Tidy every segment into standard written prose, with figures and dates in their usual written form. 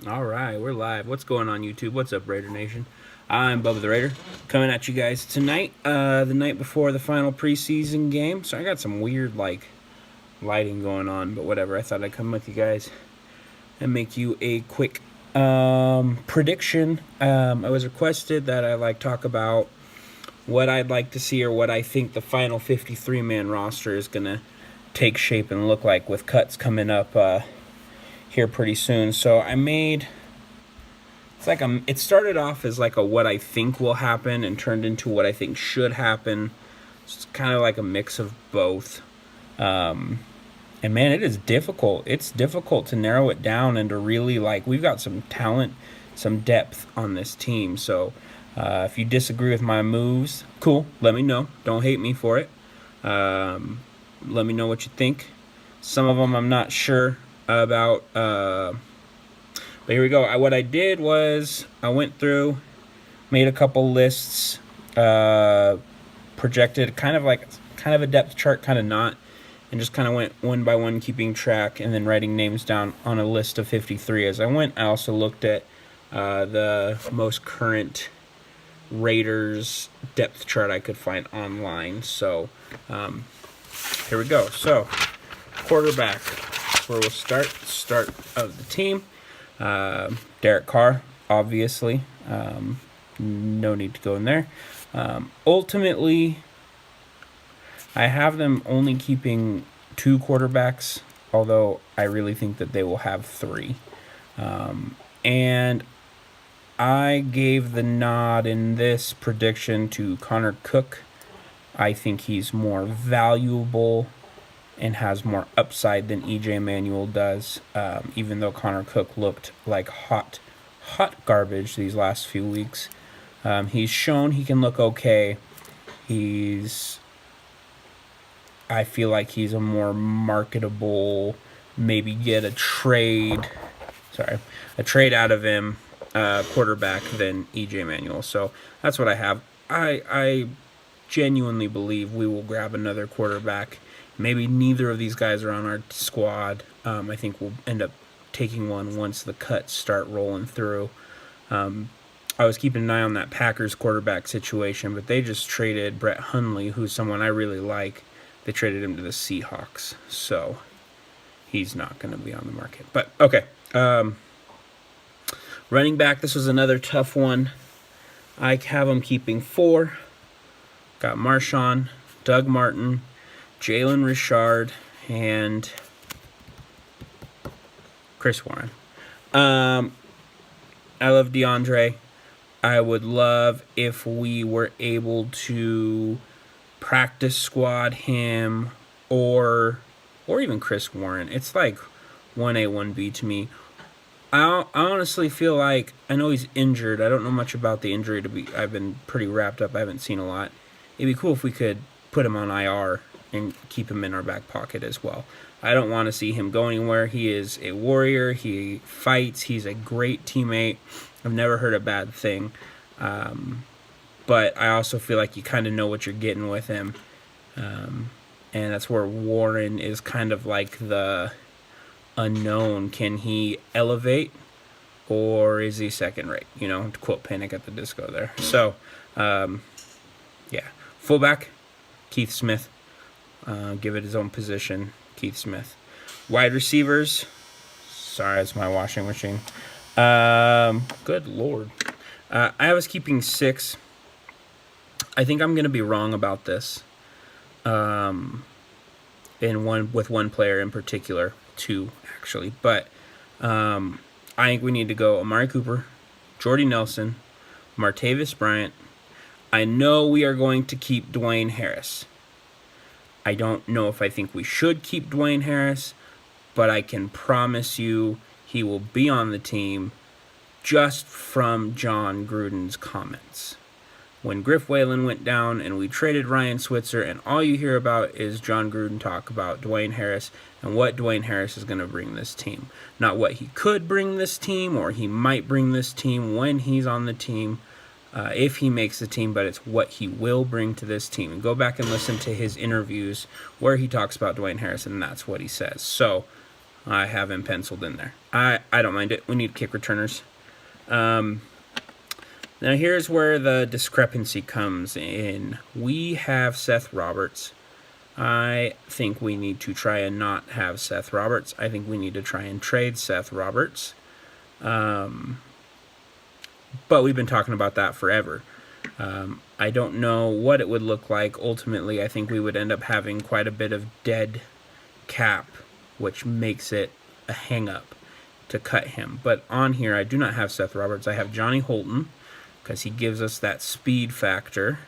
All right, we're live. What's going on, YouTube? What's up, Raider Nation? I'm Bubba the Raider, coming at you guys tonight, the night before the final preseason game. So I got some weird, lighting going on, but whatever. I thought I'd come with you guys and make you a quick prediction. I was requested that I talk about what I'd like to see or what I think the final 53-man roster is going to take shape and look like with cuts coming up here pretty soon. So I made it started off as like a what I think will happen and turned into what I think should happen. It's kind of like a mix of both. And man, it is difficult. It's difficult to narrow it down and to really we've got some talent, some depth on this team. So if you disagree with my moves, cool. Let me know. Don't hate me for it. Let me know what you think. Some of them I'm not sure about. But here we go. What I did was I went through, made a couple lists, projected kind of a depth chart, kind of not, and just kind of went one by one, keeping track and then writing names down on a list of 53 as I went. I also looked at the most current Raiders depth chart I could find online. So here we go. So quarterback, that's where we'll start. Start of the team. Derek Carr, obviously. No need to go in there. Ultimately, I have them only keeping 2 quarterbacks, although I really think that they will have 3. And I gave the nod in this prediction to Connor Cook. I think he's more valuable and has more upside than EJ Manuel does, even though Connor Cook looked like hot garbage these last few weeks. He's shown he can look okay. I feel like he's a more marketable, maybe get a trade out of him quarterback than EJ Manuel. So that's what I have. I genuinely believe we will grab another quarterback. Maybe neither of these guys are on our squad. I think we'll end up taking one once the cuts start rolling through. I was keeping an eye on that Packers quarterback situation, but they just traded Brett Hundley, who's someone I really like. They traded him to the Seahawks, so he's not going to be on the market. But, okay. Running back, this was another tough one. I have them keeping 4. Got Marshawn, Doug Martin, Jalen Richard, and Chris Warren. I love DeAndre. I would love if we were able to practice squad him or even Chris Warren. It's like 1A, 1B to me. I honestly feel like, I know he's injured. I don't know much about the injury. I've been pretty wrapped up. I haven't seen a lot. It'd be cool if we could put him on IR and keep him in our back pocket as well. I don't want to see him go anywhere. He is a warrior. He fights. He's a great teammate. I've never heard a bad thing. But I also feel like you kind of know what you're getting with him. And that's where Warren is kind of like the unknown. Can he elevate, or is he second rate? To quote Panic at the Disco there. So, yeah. Fullback, Keith Smith. Give it his own position, Keith Smith. Wide receivers. Sorry, it's my washing machine. Good Lord. I was keeping 6. I think I'm going to be wrong about this. With one player in particular, 2 actually. But I think we need to go Amari Cooper, Jordy Nelson, Martavis Bryant. I know we are going to keep Dwayne Harris. I don't know if I think we should keep Dwayne Harris, but I can promise you he will be on the team just from John Gruden's comments. When Griff Whalen went down and we traded Ryan Switzer, and all you hear about is John Gruden talk about Dwayne Harris and what Dwayne Harris is going to bring this team. Not what he could bring this team or he might bring this team when he's on the team, if he makes the team, but it's what he will bring to this team. And go back and listen to his interviews where he talks about Dwayne Harris, and that's what he says. So I have him penciled in there. I don't mind it. We need kick returners. Now here's where the discrepancy comes in. We have Seth Roberts. I think we need to try and not have Seth Roberts. I think we need to try and trade Seth Roberts. But we've been talking about that forever. I don't know what it would look like. Ultimately, I think we would end up having quite a bit of dead cap, which makes it a hang-up to cut him. But on here, I do not have Seth Roberts. I have Johnny Holton, because he gives us that speed factor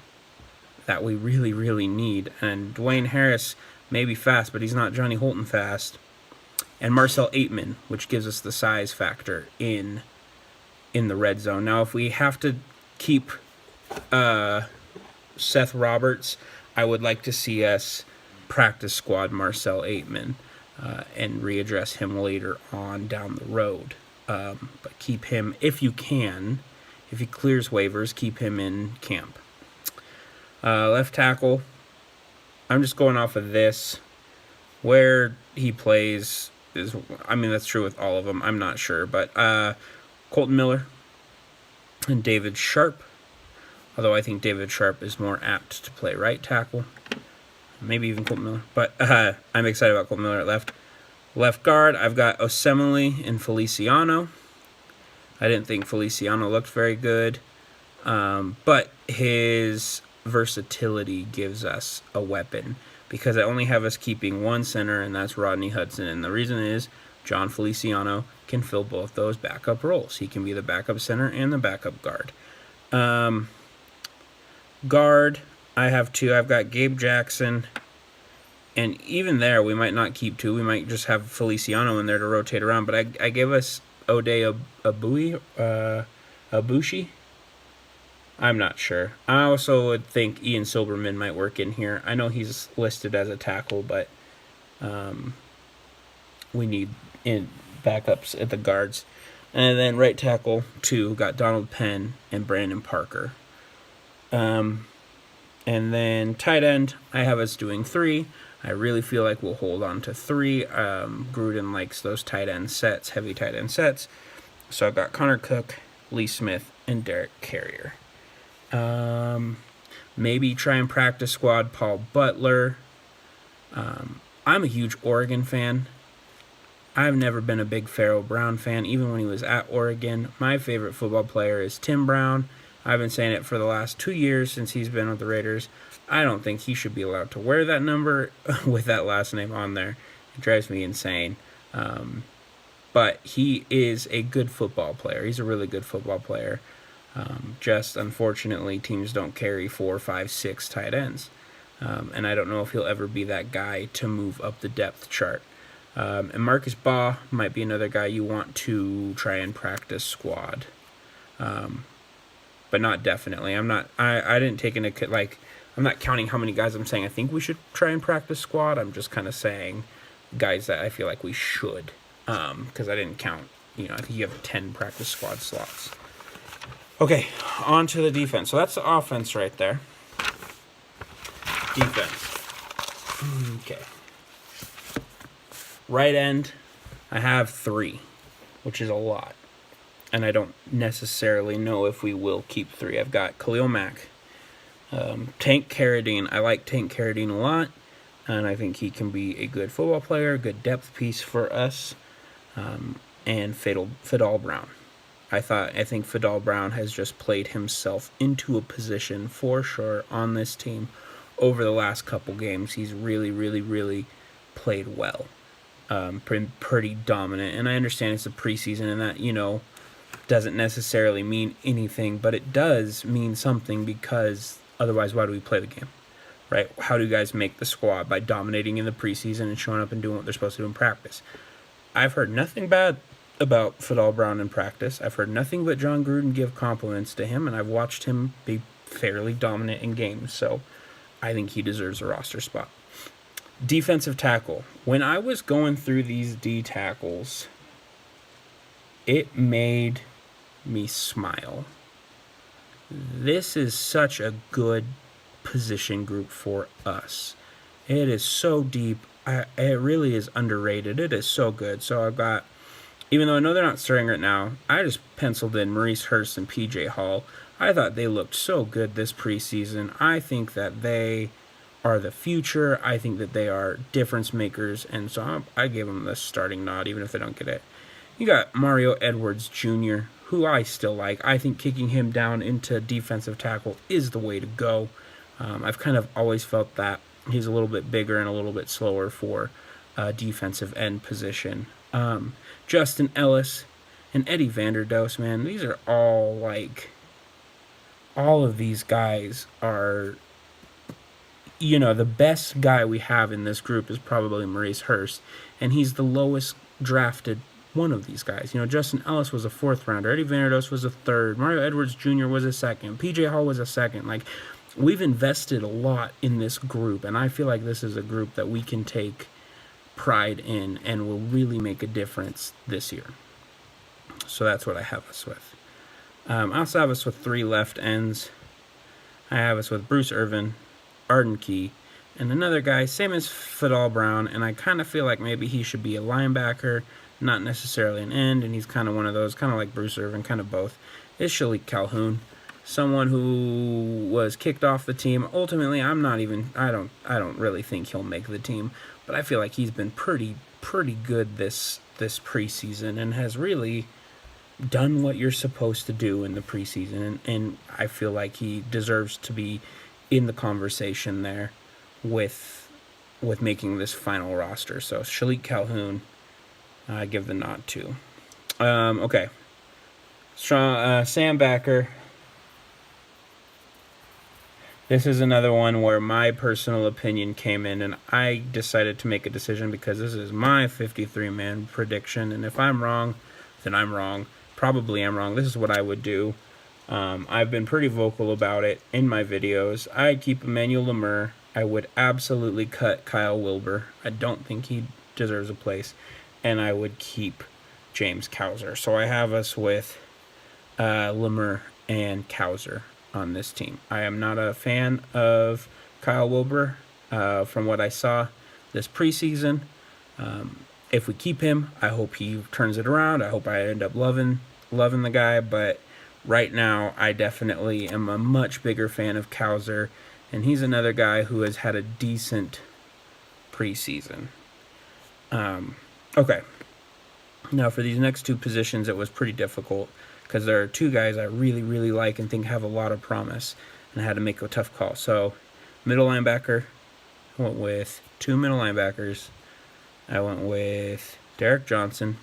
that we really, really need. And Dwayne Harris may be fast, but he's not Johnny Holton fast. And Marcel Aitman, which gives us the size factor in the red zone. Now, if we have to keep Seth Roberts, I would like to see us practice squad Marcel Aitman and readdress him later on down the road. But keep him, if you can, if he clears waivers, keep him in camp. Left tackle, I'm just going off of this. Where he plays is, I mean, that's true with all of them. I'm not sure. But Colton Miller and David Sharp. Although I think David Sharp is more apt to play right tackle. Maybe even Colton Miller. But I'm excited about Colton Miller at left. Left guard, I've got Osemele and Feliciano. I didn't think Feliciano looked very good. But his versatility gives us a weapon. Because I only have us keeping one center, and that's Rodney Hudson. And the reason is John Feliciano can fill both those backup roles. He can be the backup center and the backup guard. Guard, I have two. I've got Gabe Jackson. And even there, we might not keep two. We might just have Feliciano in there to rotate around. But I gave us Ode Abushi. I'm not sure. I also would think Ian Silberman might work in here. I know he's listed as a tackle, but we need in backups at the guards. And then right tackle, two, got Donald Penn and Brandon Parker. And then tight end, I have us doing three. I really feel like we'll hold on to three. Gruden likes those tight end sets, heavy tight end sets. So I've got Connor Cook, Lee Smith, and Derek Carrier. Maybe try and practice squad Paul Butler. I'm a huge Oregon fan. I've never been a big Pharaoh Brown fan, even when he was at Oregon. My favorite football player is Tim Brown. I've been saying it for the last 2 years since he's been with the Raiders. I don't think he should be allowed to wear that number with that last name on there. It drives me insane. But he is a good football player. He's a really good football player. Just unfortunately, teams don't carry 4, 5, 6 tight ends. And I don't know if he'll ever be that guy to move up the depth chart. And Marcus Baugh might be another guy you want to try and practice squad. But not definitely. I didn't take into, like, I'm not counting how many guys I'm saying I think we should try and practice squad. I'm just kind of saying guys that I feel like we should. Because I didn't count, I think you have 10 practice squad slots. Okay, on to the defense. So that's the offense right there. Defense. Okay. Right end, I have 3, which is a lot. And I don't necessarily know if we will keep 3. I've got Khalil Mack, Tank Carradine. I like Tank Carradine a lot, and I think he can be a good football player, a good depth piece for us. And Fidal Brown. I think Fidal Brown has just played himself into a position for sure on this team over the last couple games. He's really, really, really played well. Pretty dominant. And I understand it's a preseason and that, doesn't necessarily mean anything, but it does mean something because otherwise why do we play the game? Right? How do you guys make the squad? By dominating in the preseason and showing up and doing what they're supposed to do in practice. I've heard nothing bad about Fidal Brown in practice. I've heard nothing but John Gruden give compliments to him, and I've watched him be fairly dominant in games, so I think he deserves a roster spot. Defensive tackle. When I was going through these D tackles, it made me smile. This is such a good position group for us. It is so deep. it really is underrated. It is so good. So I've got, even though I know they're not starting right now, I just penciled in Maurice Hurst and PJ Hall. I thought they looked so good this preseason. I think that they are the future. I think that they are difference makers, and so I gave them the starting nod, even if they don't get it. You got Mario Edwards Jr., who I still like. I think kicking him down into defensive tackle is the way to go. I've kind of always felt that he's a little bit bigger and a little bit slower for a defensive end position. Justin Ellis and Eddie Vanderdoes, man, these are all like, all of these guys are, the best guy we have in this group is probably Maurice Hurst, and he's the lowest drafted one of these guys. Justin Ellis was a 4th rounder, Eddie Vanderdoes was a 3rd, Mario Edwards Jr. was a 2nd, PJ Hall was a 2nd. Like, we've invested a lot in this group, and I feel like this is a group that we can take pride in and will really make a difference this year. So that's what I have us with. I also have us with 3 left ends. I have us with Bruce Irvin, Arden Key, and another guy, same as Fadal Brown, and I kind of feel like maybe he should be a linebacker, not necessarily an end, and he's kind of one of those, kind of like Bruce Irvin, kind of both, is Shalik Calhoun. Someone who was kicked off the team. Ultimately, I don't really think he'll make the team, but I feel like he's been pretty good this preseason and has really done what you're supposed to do in the preseason, and I feel like he deserves to be in the conversation there with making this final roster. So Shalik Calhoun, I give the nod to. Okay, Sam Backer. This is another one where my personal opinion came in, and I decided to make a decision because this is my 53-man prediction, and if I'm wrong, then I'm wrong. Probably I'm wrong. This is what I would do. I've been pretty vocal about it in my videos. I'd keep Emmanuel Lemur. I would absolutely cut Kyle Wilber. I don't think he deserves a place. And I would keep James Cowser. So I have us with Lemur and Cowser on this team. I am not a fan of Kyle Wilber from what I saw this preseason. If we keep him, I hope he turns it around. I hope I end up loving the guy. But right now, I definitely am a much bigger fan of Cowser, and he's another guy who has had a decent preseason. Okay. Now, for these next 2 positions, it was pretty difficult because there are 2 guys I really, really like and think have a lot of promise, and I had to make a tough call. So, middle linebacker, I went with 2 middle linebackers. I went with Derek Johnson,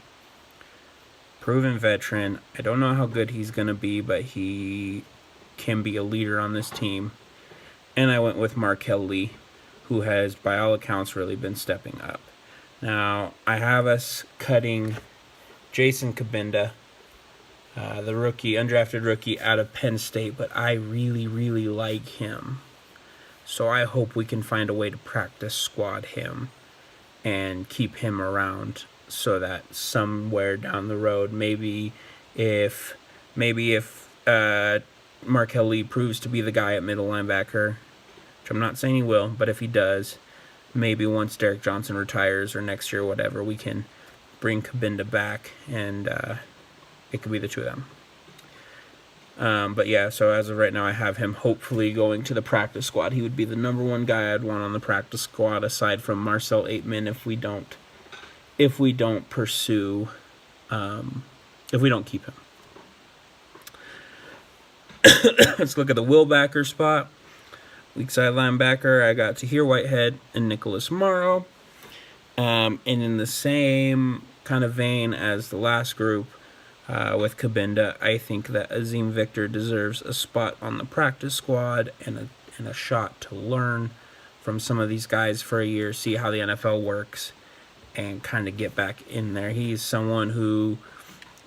proven veteran. I don't know how good he's going to be, but he can be a leader on this team. And I went with Markel Lee, who has, by all accounts, really been stepping up. Now, I have us cutting Jason Kabinda, the rookie, undrafted rookie out of Penn State, but I really, really like him. So I hope we can find a way to practice squad him and keep him around so that somewhere down the road, maybe if Markel Lee proves to be the guy at middle linebacker, which I'm not saying he will, but if he does, maybe once Derek Johnson retires or next year or whatever, we can bring Kabinda back and it could be the 2 of them. But yeah, so as of right now, I have him hopefully going to the practice squad. He would be the number 1 guy I'd want on the practice squad, aside from Marcel Aitman, if we don't pursue, if we don't keep him. Let's look at the Will Backer spot. Weak side linebacker, I got Tahir Whitehead and Nicholas Morrow. And in the same kind of vein as the last group, with Kabinda, I think that Azim Victor deserves a spot on the practice squad and a shot to learn from some of these guys for a year, see how the NFL works, and kind of get back in there. He's someone who,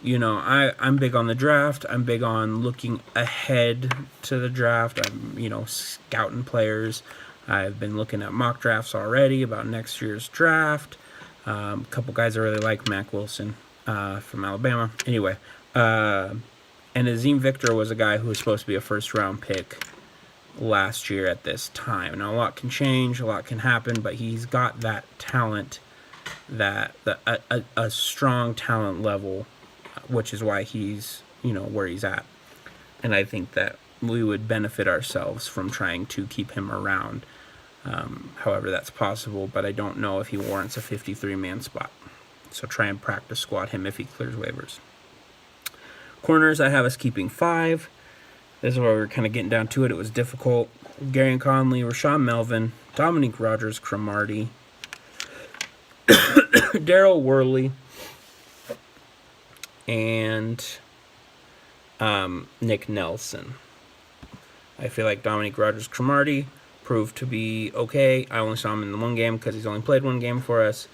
I'm big on the draft. I'm big on looking ahead to the draft. I'm, scouting players. I've been looking at mock drafts already about next year's draft. A couple guys I really like, Mac Wilson from Alabama. Anyway, and Azim Victor was a guy who was supposed to be a first-round pick last year at this time. Now, a lot can change, a lot can happen, but he's got that talent, a strong talent level, which is why he's, where he's at. And I think that we would benefit ourselves from trying to keep him around, however that's possible, but I don't know if he warrants a 53-man spot. So try and practice squad him if he clears waivers. Corners, I have us keeping 5. This is where we were kind of getting down to it. It was difficult. Gary Conley, Rashawn Melvin, Dominique Rogers, Cromartie, Daryl Worley, and Nick Nelson. I feel like Dominique Rogers, Cromartie proved to be okay. I only saw him in the one game because he's only played one game for us.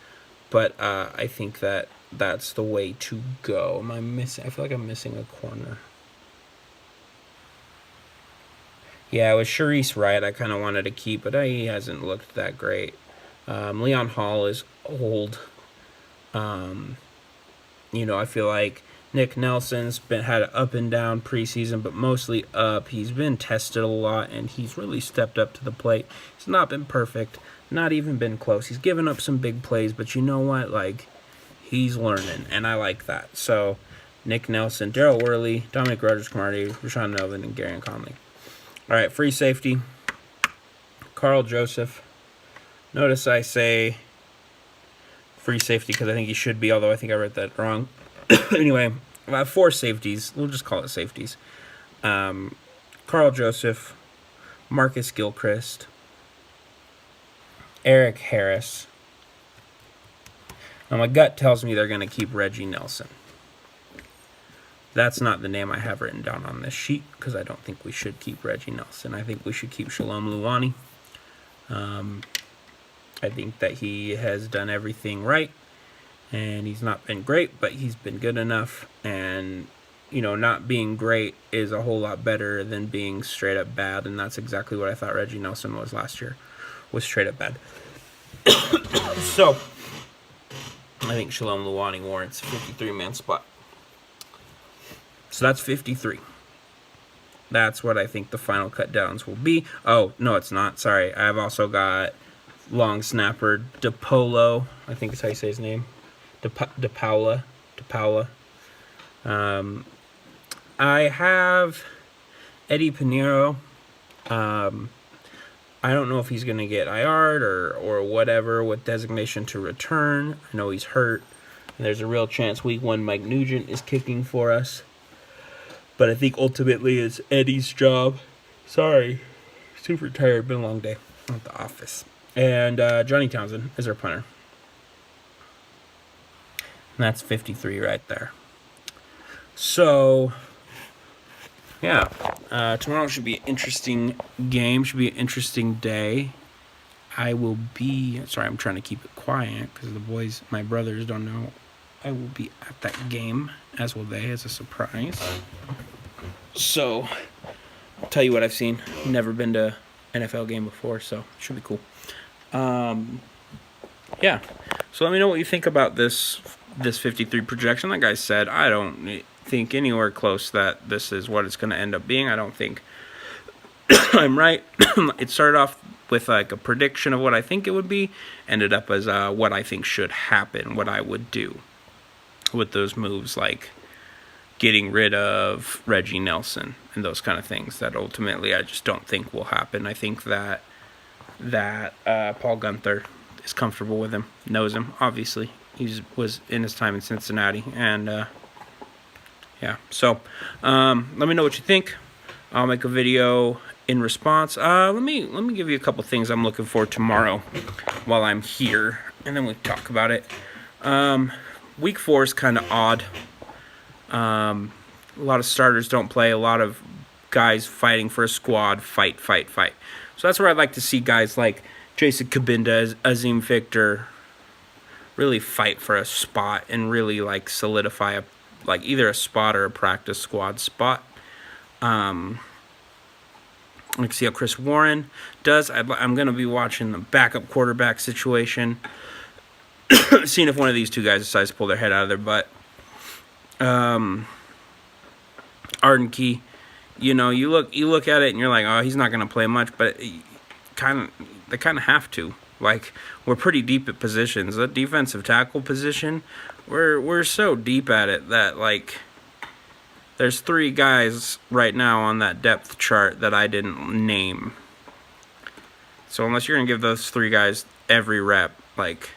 But I think that that's the way to go. Am I missing? I feel like I'm missing a corner. Yeah, it was Sharice Wright I kind of wanted to keep, but he hasn't looked that great. Leon Hall is old. I feel like Nick Nelson's had an up and down preseason, but mostly up. He's been tested a lot, and he's really stepped up to the plate. He's not been perfect, not even been close. He's given up some big plays, but you know what? He's learning, and I like that. So, Nick Nelson, Daryl Worley, Dominic Rogers, Cromartie, Rashawn Melvin, and Gary Conley. All right, free safety, Carl Joseph. Notice I say free safety because I think he should be, although I think I read that wrong. Anyway, I have 4 safeties. We'll just call it safeties. Carl Joseph, Marcus Gilchrist, Eric Harris. Now, my gut tells me they're going to keep Reggie Nelson. That's not the name I have written down on this sheet because I don't think we should keep Reggie Nelson. I think we should keep Shalom Luani. I think that he has done everything right, and he's not been great, but he's been good enough. And, not being great is a whole lot better than being straight up bad, and that's exactly what I thought Reggie Nelson was last year, was straight up bad. So, I think Shalom Luani warrants a 53-man spot. So that's 53. That's what I think the final cut downs will be. Oh, no, it's not. Sorry. I've also got long snapper DePolo. I think that's how you say his name. DePaula. I have Eddie Pinheiro. I don't know if he's going to get IR'd or whatever with designation to return. I know he's hurt. And there's a real chance week 1 Mike Nugent is kicking for us. But I think ultimately it's Eddie's job. Sorry. Super tired. Been a long day at the office. And Johnny Townsend is our punter. And that's 53 right there. So, yeah. Tomorrow should be an interesting game. Should be an interesting day. I will be... Sorry, I'm trying to keep it quiet because the boys, my brothers, don't know. I will be at that game, as will they, as a surprise. So, I'll tell you what I've seen. Never been to an NFL game before, so it should be cool. Yeah. So let me know what you think about this 53 projection. Like I said, I don't think anywhere close that this is what it's going to end up being. I don't think I'm right. It started off with a prediction of what I think it would be, ended up as what I think should happen, what I would do with those moves, like getting rid of Reggie Nelson and those kind of things that ultimately I just don't think will happen. I think that Paul Guenther is comfortable with him, knows him, obviously. He was in his time in Cincinnati, and yeah. So let me know what you think. I'll make a video in response. Let me give you a couple things I'm looking for tomorrow while I'm here, and then we talk about it. Week 4 is kind of odd. A lot of starters don't play. A lot of guys fighting for a squad. Fight. So that's where I'd like to see guys like Jason Kabinda, Azim Victor really fight for a spot and really solidify either a spot or a practice squad spot. Let's see how Chris Warren does. I'm going to be watching the backup quarterback situation. Seeing if one of these two guys decides to pull their head out of their butt. Arden Key, you know, you look at it and you're like, oh, he's not going to play much, but they kind of have to. Like, we're pretty deep at positions. The defensive tackle position, we're so deep at it that, like, there's 3 guys right now on that depth chart that I didn't name. So unless you're going to give those 3 guys every rep, like,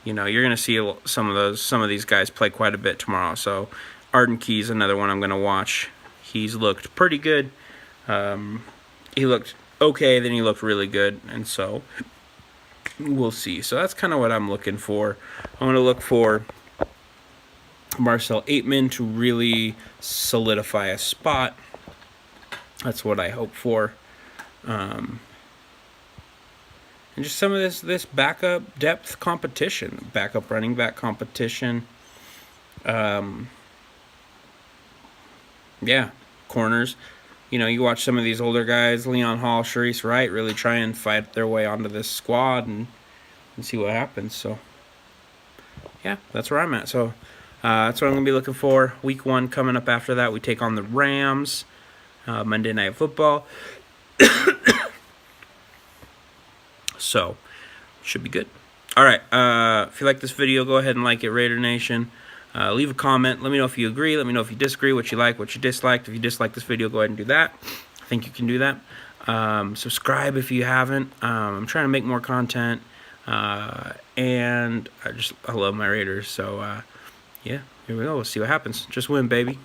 you know, you're going to see some of these guys play quite a bit tomorrow. So Arden Key's another one I'm going to watch. He's looked pretty good. He looked okay, then he looked really good, and so we'll see. So that's kind of what I'm looking for. I'm going to look for Marcell Ateman to really solidify a spot. That's what I hope for. And just some of this backup depth competition, backup running back competition. Yeah, corners. You know, you watch some of these older guys, Leon Hall, Sharice Wright, really try and fight their way onto this squad and see what happens. So, yeah, that's where I'm at. So, that's what I'm going to be looking for. Week 1 coming up after that. We take on the Rams, Monday Night Football. So, should be good. All right, if you like this video, go ahead and like it, Raider Nation. Leave a comment. Let me know if you agree. Let me know if you disagree, what you like, what you disliked. If you dislike this video, go ahead and do that. I think you can do that. Subscribe if you haven't. I'm trying to make more content. And I love my Raiders. So, yeah, here we go. We'll see what happens. Just win, baby.